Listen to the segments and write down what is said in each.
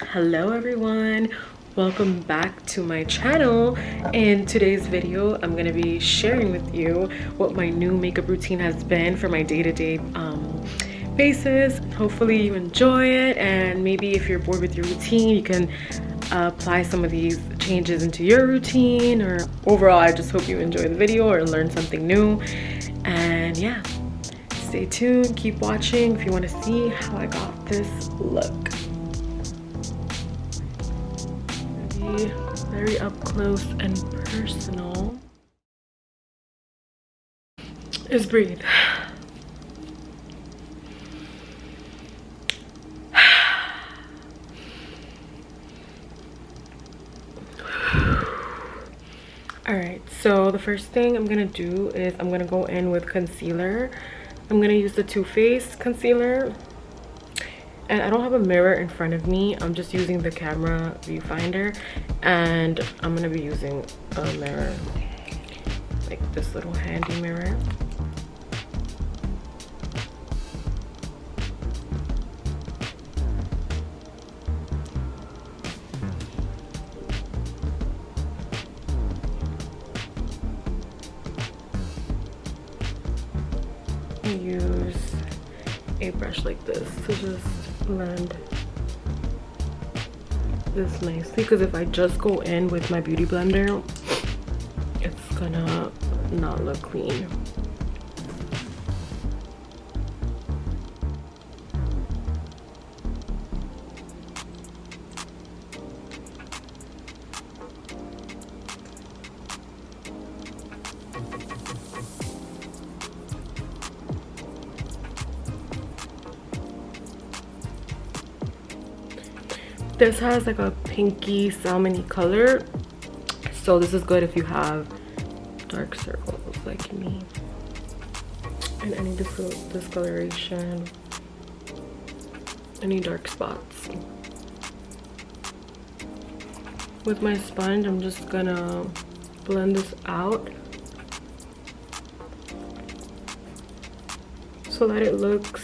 Hello everyone, welcome back to my channel. In today's video I'm going to be sharing with you what my new makeup routine has been for my day-to-day basis. Hopefully you enjoy it, and maybe if you're bored with your routine you can apply some of these changes into your routine, or overall I just hope you enjoy the video or learn something new. And yeah, stay tuned, keep watching if you want to see how I got this look. Very up close and personal is breathe. All right, so the first thing I'm gonna do is I'm gonna go in with concealer. I'm gonna use the Too Faced concealer. And I don't have a mirror in front of me. I'm just using the camera viewfinder, and I'm gonna be using a mirror, like this little handy mirror. Use a brush like this to just blend this nicely, because if I just go in with my beauty blender it's gonna not look clean. This has like a pinky salmon-y color, so this is good if you have dark circles like me and any discoloration, any dark spots. With my sponge I'm just gonna blend this out so that it looks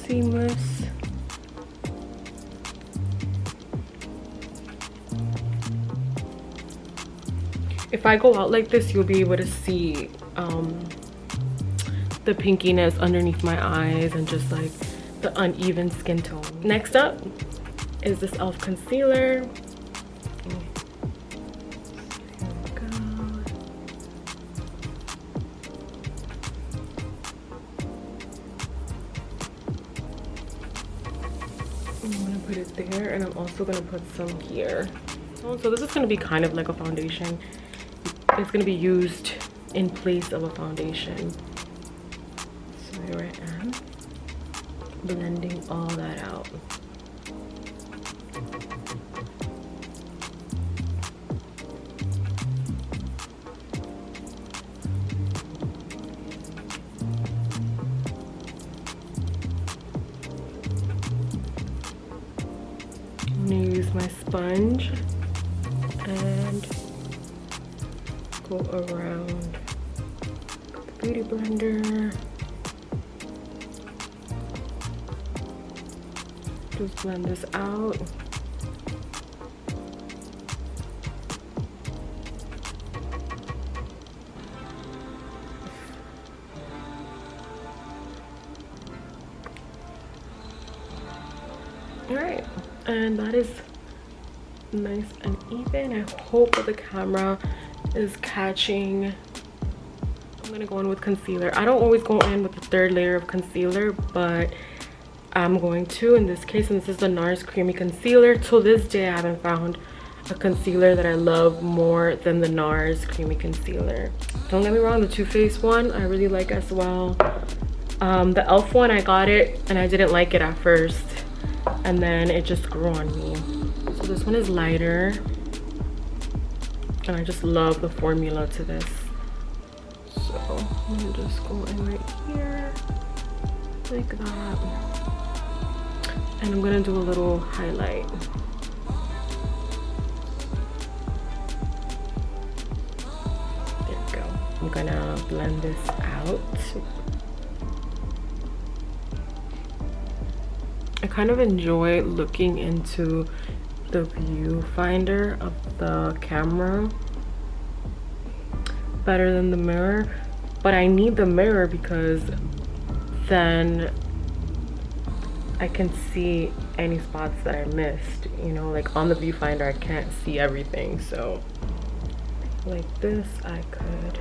seamless. If I go out like this, you'll be able to see the pinkiness underneath my eyes and just like the uneven skin tone. Next up is this e.l.f. concealer. I'm gonna put it there, and I'm also gonna put some here. So this is gonna be kind of like a foundation. It's gonna be used in place of a foundation. So here I am, blending all that out. I'm gonna use my sponge and go around the beauty blender. Just blend this out. All right, and that is nice and even. I hope that the camera is catching. I'm gonna go in with concealer. I don't always go in with the third layer of concealer, but I'm going to in this case, and this is the NARS Creamy Concealer. Till this day I haven't found a concealer that I love more than the NARS Creamy Concealer. Don't get me wrong, the Too Faced one I really like as well. The e.l.f. one, I got it and I didn't like it at first, and then it just grew on me. So this one is lighter, and I just love the formula to this. So I'm gonna just go in right here like that, and I'm gonna do a little highlight. There we go. I'm gonna blend this out. I kind of enjoy looking into the viewfinder of the camera better than the mirror, but I need the mirror because then I can see any spots that I missed, you know, like on the viewfinder I can't see everything. So like this I could.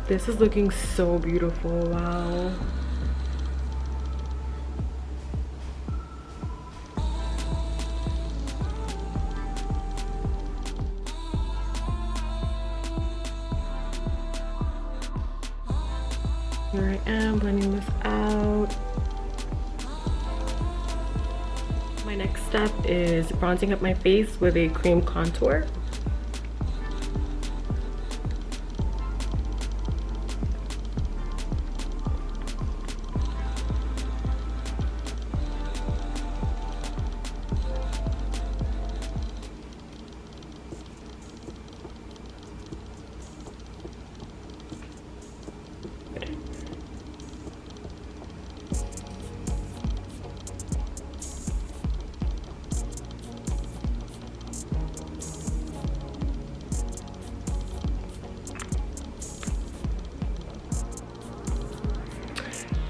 This is looking so beautiful. Wow. Here I am blending this out. My next step is bronzing up my face with a cream contour.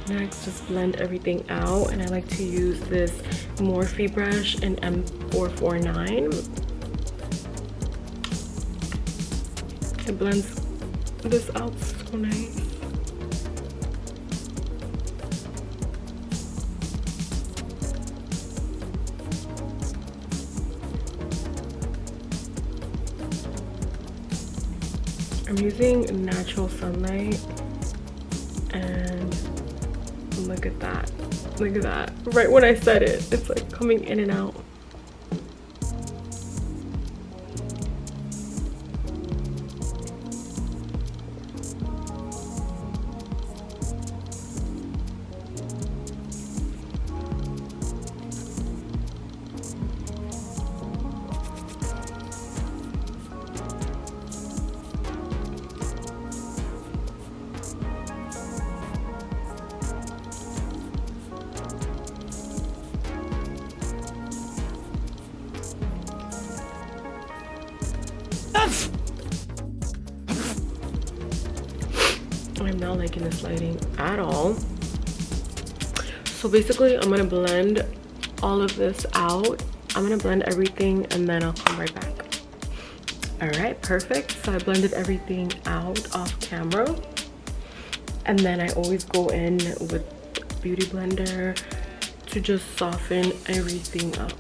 Next, just blend everything out, and I like to use this Morphe brush in M449. It blends this out so nice. I'm using natural sunlight, and look at that. Look at that. Right when I said it, it's like coming in and out. I'm not liking this lighting at all. So basically I'm gonna blend all of this out. I'm gonna blend everything and then I'll come right back. All right, perfect. So I blended everything out off camera, and then I always go in with Beauty Blender to just soften everything up.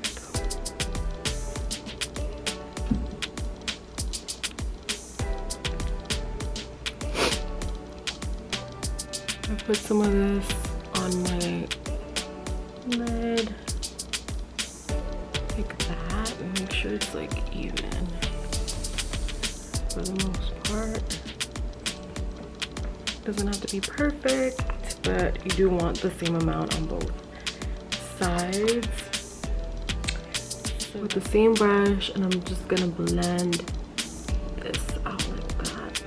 I put some of this on my lid like that, and make sure it's like even for the most part. Doesn't have to be perfect, but you do want the same amount on both sides. So with the same brush, and I'm just gonna blend this out like that.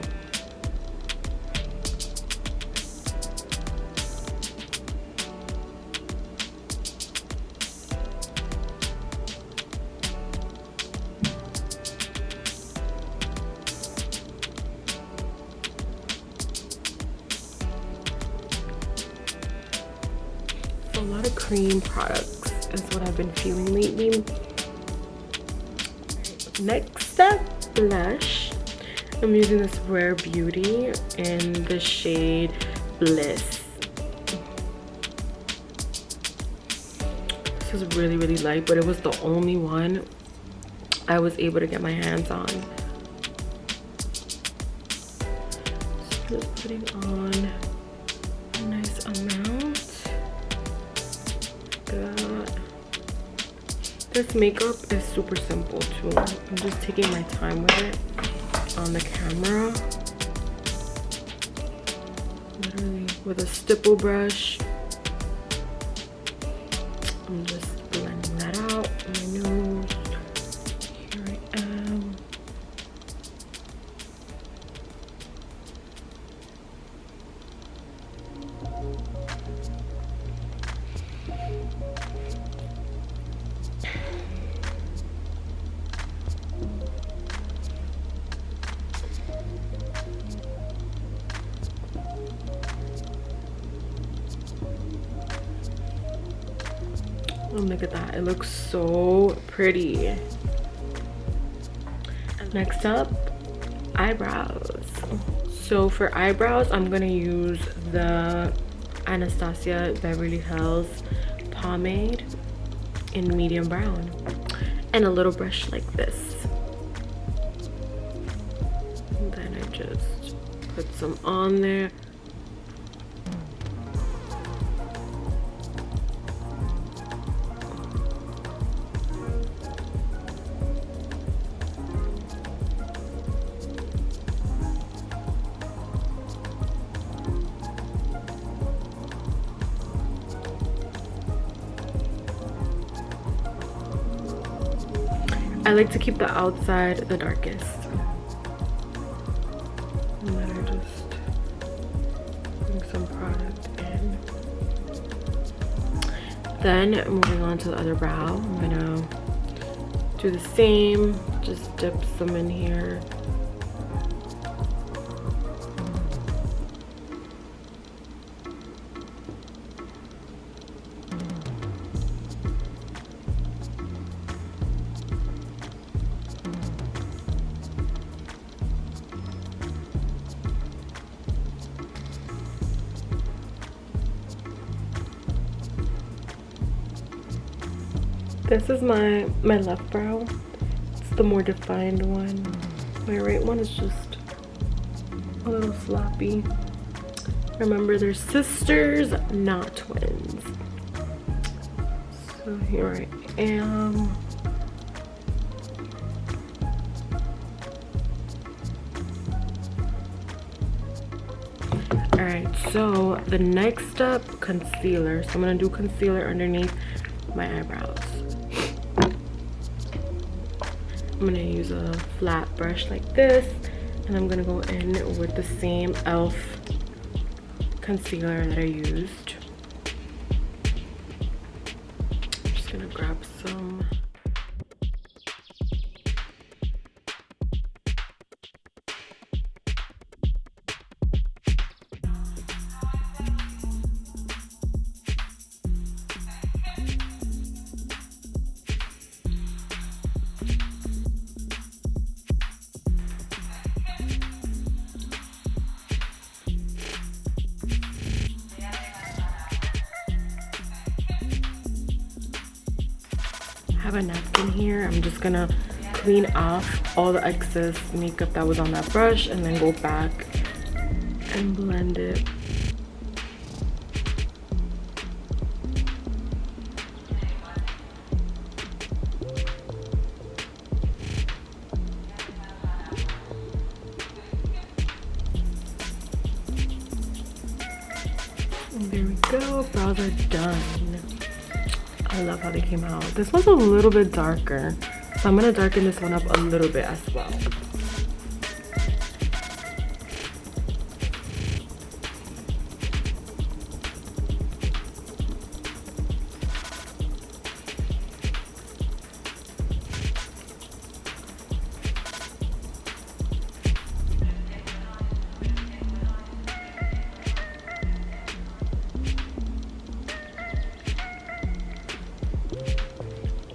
A lot of cream products is what I've been feeling lately. Next up, blush. I'm using this Rare Beauty in the shade Bliss. This is really, really light, but it was the only one I was able to get my hands on. So just putting on a nice amount. This makeup is super simple too. I'm just taking my time with it on the camera. Literally with a stipple brush. I'm just blending that out on my nose. Here I am. Oh, look at that, it looks so pretty. Next up, eyebrows. So for eyebrows, I'm gonna use the Anastasia Beverly Hills pomade in medium brown and a little brush like this. And then I just put some on there. I like to keep the outside the darkest. And then I just bring some product in. Then moving on to the other brow, I'm gonna do the same, just dip some in here. This is my left brow. It's the more defined one. My right one is just a little sloppy. Remember, they're sisters, not twins. So here I am. Alright, so the next step, concealer. So I'm gonna do concealer underneath my eyebrows. I'm gonna use a flat brush like this, and I'm gonna go in with the same e.l.f. concealer that I used. I'm just gonna grab some. Have a napkin here. I'm just gonna clean off all the excess makeup that was on that brush and then go back and blend it. And there we go, brows are done. I love how they came out. This one's a little bit darker, so I'm gonna darken this one up a little bit as well.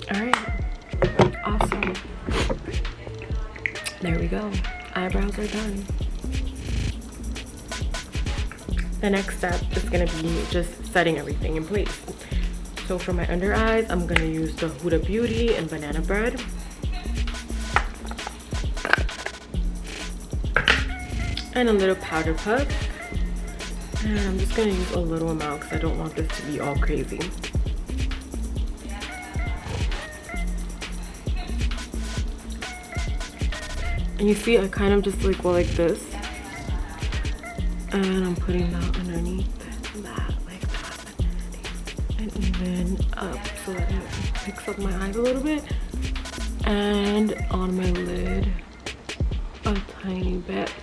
All right, awesome. There we go. Eyebrows are done. The next step is gonna be just setting everything in place. So for my under eyes, I'm gonna use the Huda Beauty and Banana Bread. And a little powder puff. And I'm just gonna use a little amount because I don't want this to be all crazy. And you see, I kind of just like go like this, and I'm putting that underneath that, like that, and even up so that it picks up my eyes a little bit, and on my lid a tiny bit,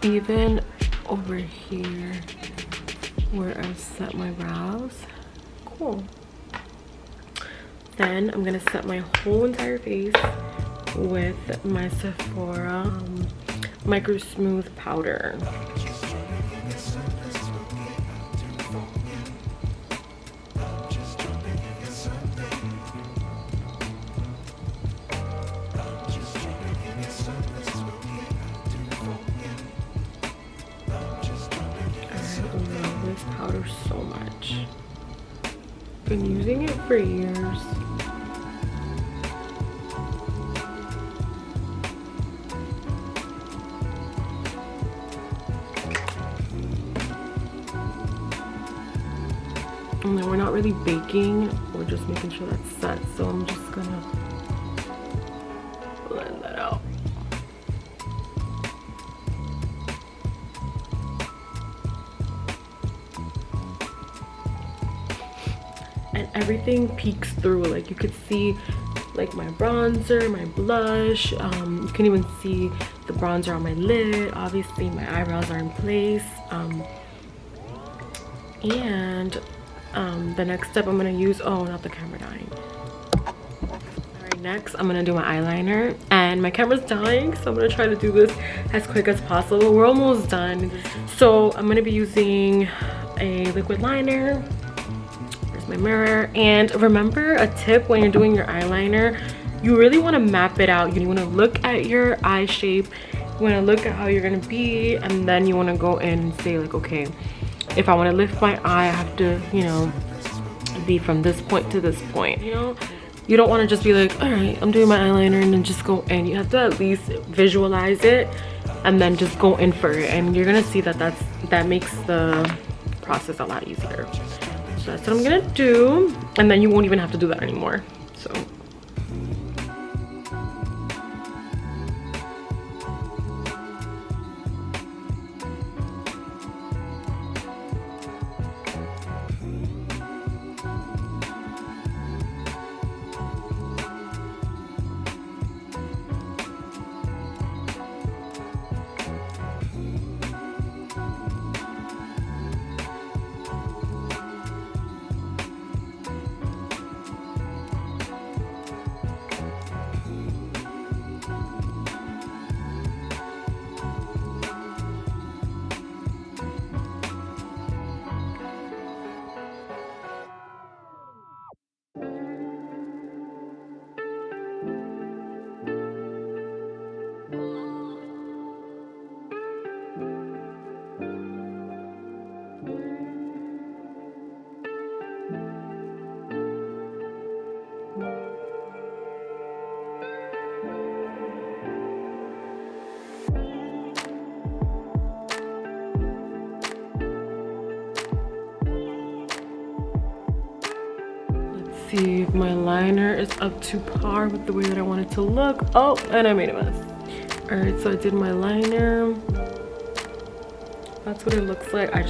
even over here where I set my brows. Cool. Then I'm gonna set my whole entire face with my Sephora Micro Smooth powder. powder so much. Been using it for years. And then we're not really baking, we're just making sure that's set. So I'm just gonna blend that out. And everything peeks through, like you could see like my bronzer, my blush, you can even see the bronzer on my lid. Obviously my eyebrows are in place, and the next step I'm gonna use, oh, not the camera dying. All right, next I'm gonna do my eyeliner, and my camera's dying, so I'm gonna try to do this as quick as possible. We're almost done. So I'm gonna be using a liquid liner. Here's my mirror. And remember, a tip when you're doing your eyeliner, you really want to map it out. You want to look at your eye shape, you want to look at how you're gonna be, and then you want to go in and say like, okay, if I want to lift my eye, I have to, you know, be from this point to this point. You know, you don't want to just be like, all right, I'm doing my eyeliner, and then just go in. You have to at least visualize it and then just go in for it, and you're gonna see that that makes the process a lot easier. So that's what I'm gonna do, and then you won't even have to do that anymore. So see if my liner is up to par with the way that I want it to look. Oh, and I made a mess. All right, so I did my liner. That's what it looks like. I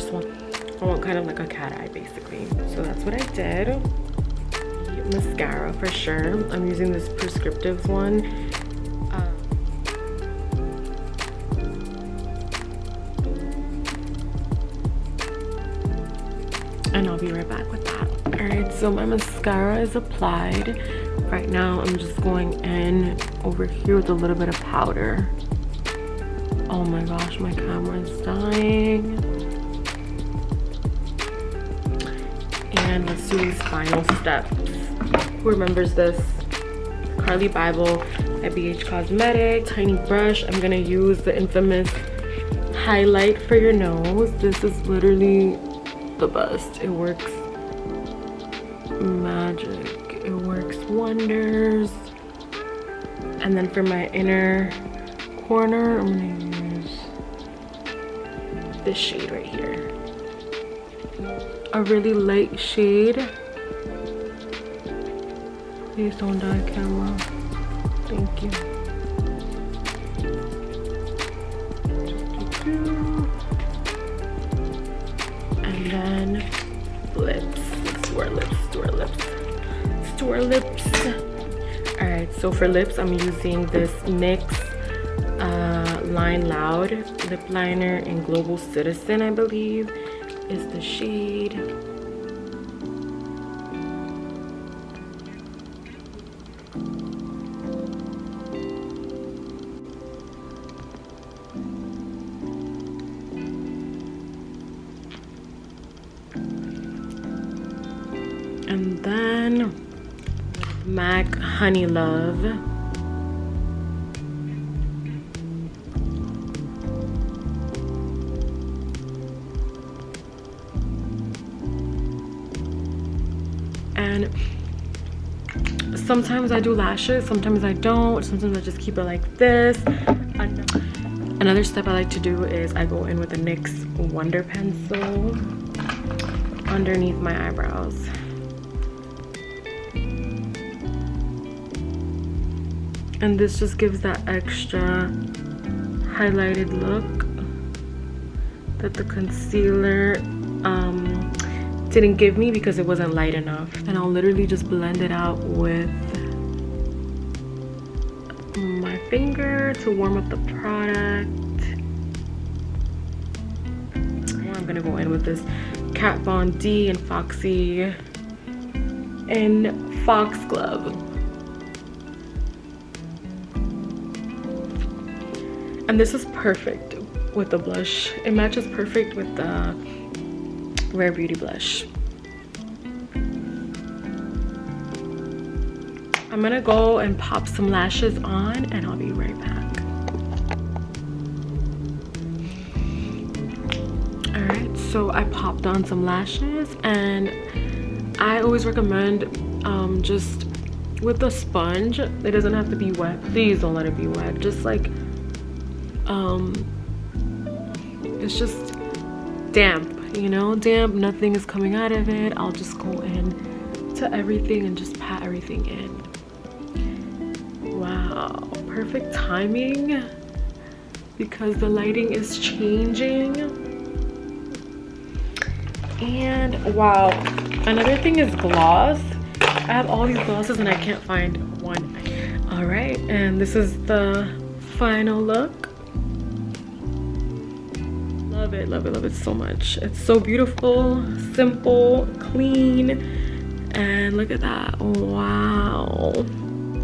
want kind of like a cat eye basically. So that's what I did. The mascara for sure. I'm using this Prescriptives one. And I'll be right back with that. All right, so my mascara is applied. Right now, I'm just going in over here with a little bit of powder. Oh my gosh, my camera is dying. And let's do these final steps. Who remembers this? Carly Bible at BH Cosmetic. Tiny brush. I'm gonna use the infamous highlight for your nose. This is literally the best. It works magic. It works wonders. And then for my inner corner, I'm gonna use this shade right here. A really light shade. Please don't die, camera. Thank you. And then lips. Let's do our lips. Do our lips. Let's do our lips. All right. So for lips, I'm using this NYX Line Loud lip liner in Global Citizen, I believe, is the shade. And then MAC Honey Love. And sometimes I do lashes, sometimes I don't, sometimes I just keep it like this. Another step I like to do is I go in with a NYX Wonder Pencil underneath my eyebrows. And this just gives that extra highlighted look that the concealer didn't give me because it wasn't light enough. And I'll literally just blend it out with my finger to warm up the product. I'm gonna go in with this Kat Von D and Foxy in Foxglove. And this is perfect with the blush. It matches perfect with the Rare Beauty blush. I'm gonna go and pop some lashes on and I'll be right back. All right, so I popped on some lashes, and I always recommend just with the sponge, it doesn't have to be wet. Please don't let it be wet. Just like it's just damp, you know, damp, nothing is coming out of it. I'll just go in to everything and just pat everything in. Wow, perfect timing because the lighting is changing. And wow, another thing is gloss. I have all these glosses and I can't find one. All right, and this is the final look. Love it, love it, love it so much. It's so beautiful, simple, clean, and look at that. Wow.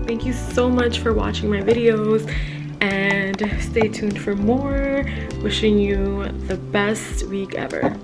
Thank you so much for watching my videos, and stay tuned for more. Wishing you the best week ever.